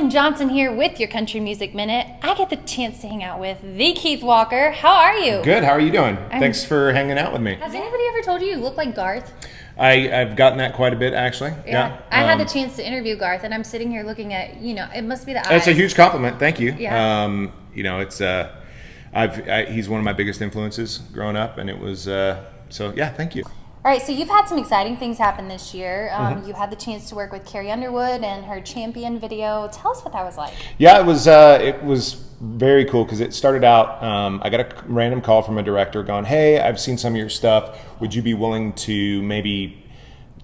Sam Johnson here with your Country Music Minute. I get the chance to hang out with the Keith Walker. How are you? Good. How are you doing? Thanks for hanging out with me. Has anybody ever told you look like Garth? I've gotten that quite a bit, actually. Yeah. I had the chance to interview Garth, and I'm sitting here looking at, it must be the eyes. That's a huge compliment. Thank you. Yeah. It's he's one of my biggest influences growing up, and it was so yeah. Thank you. All right, so you've had some exciting things happen this year. You had the chance to work with Carrie Underwood and her Champion video. Tell us what that was like. Yeah, it was very cool because it started out, I got a random call from a director going, hey, I've seen some of your stuff. Would you be willing to maybe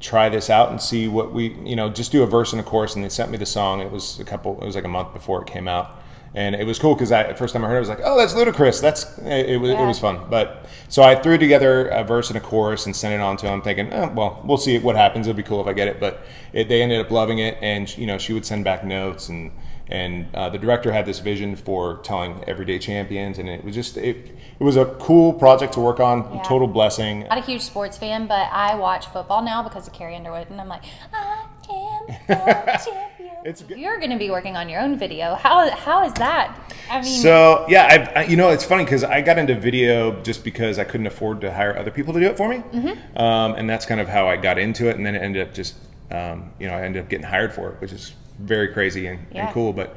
try this out and see what we, just do a verse and a chorus? And they sent me the song. It was like a month before it came out. And it was cool because the first time I heard it, I was like, oh, that's ludicrous. It was fun. But so I threw together a verse and a chorus and sent it on to him thinking, oh, well, we'll see what happens. It'll be cool if I get it. But they ended up loving it. And, she would send back notes. And the director had this vision for telling everyday champions. And it was just, it was a cool project to work on. Yeah. Total blessing. I'm not a huge sports fan, but I watch football now because of Carrie Underwood. And I'm like, I am a champion. You're going to be working on your own video. How is that? I mean, so yeah, it's funny because I got into video just because I couldn't afford to hire other people to do it for me, and that's kind of how I got into it. And then it ended up just, I ended up getting hired for it, which is very crazy and cool. But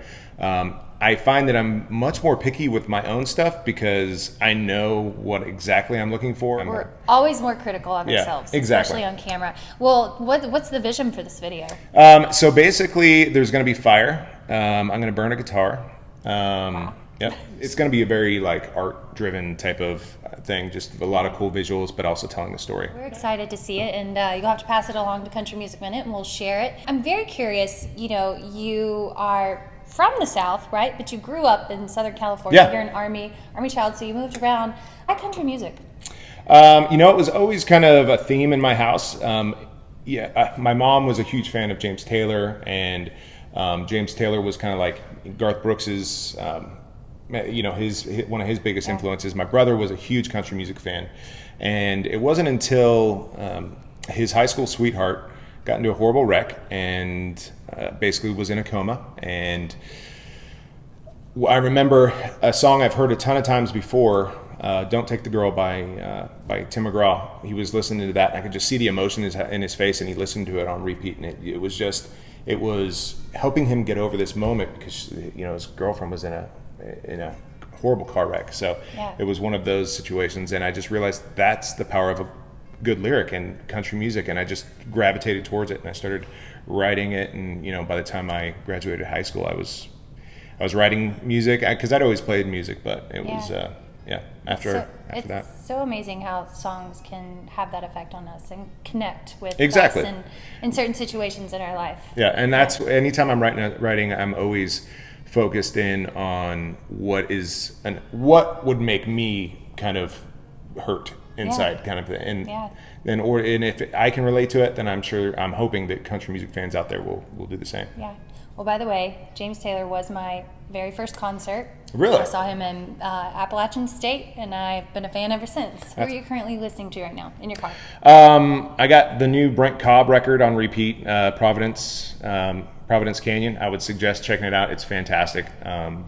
I find that I'm much more picky with my own stuff because I know what exactly I'm looking for. We're always more critical of ourselves, exactly. Especially on camera. Well, what's the vision for this video? So basically, there's going to be fire. I'm going to burn a guitar. Wow. Yep. It's going to be a very art-driven type of thing, just a lot of cool visuals, but also telling the story. We're excited to see it, and you'll have to pass it along to Country Music Minute, and we'll share it. I'm very curious, you are from the South, right? But you grew up in Southern California. Yeah. You're an Army child, so you moved around. Why country music? It was always kind of a theme in my house. My mom was a huge fan of James Taylor, and James Taylor was kind of like Garth Brooks's, one of his biggest influences. My brother was a huge country music fan, and it wasn't until his high school sweetheart got into a horrible wreck and basically was in a coma. And I remember a song I've heard a ton of times before, Don't Take the Girl by Tim McGraw. He was listening to that, and I could just see the emotion in his face, and he listened to it on repeat. And it was helping him get over this moment because, his girlfriend was in a horrible car wreck. So It was one of those situations, and I just realized that's the power of a good lyric and country music, and I just gravitated towards it, and I started writing it. And by the time I graduated high school, I was writing music because I'd always played music, but it was after that. It's so amazing how songs can have that effect on us and connect with exactly us in certain situations in our life. Yeah, and that's anytime I'm writing, I'm always focused in on what would make me kind of hurt inside, kind of thing. And if I can relate to it, then I'm hoping that country music fans out there will do the same. Yeah. Well, by the way, James Taylor was my very first concert. Really? I saw him in Appalachian State, and I've been a fan ever since. Who are you currently listening to right now in your car? I got the new Brent Cobb record on repeat, Providence Canyon. I would suggest checking it out. It's fantastic.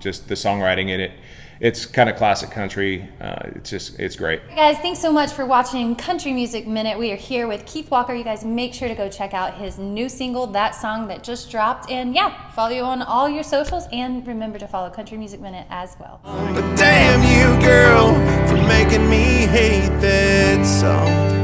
Just the songwriting in it. It's kind of classic country. It's great. Hey guys, thanks so much for watching Country Music Minute. We are here with Keith Walker. You guys make sure to go check out his new single, That Song, that just dropped. And follow you on all your socials, and remember to follow Country Music Minute as well. But damn you, girl, for making me hate that song.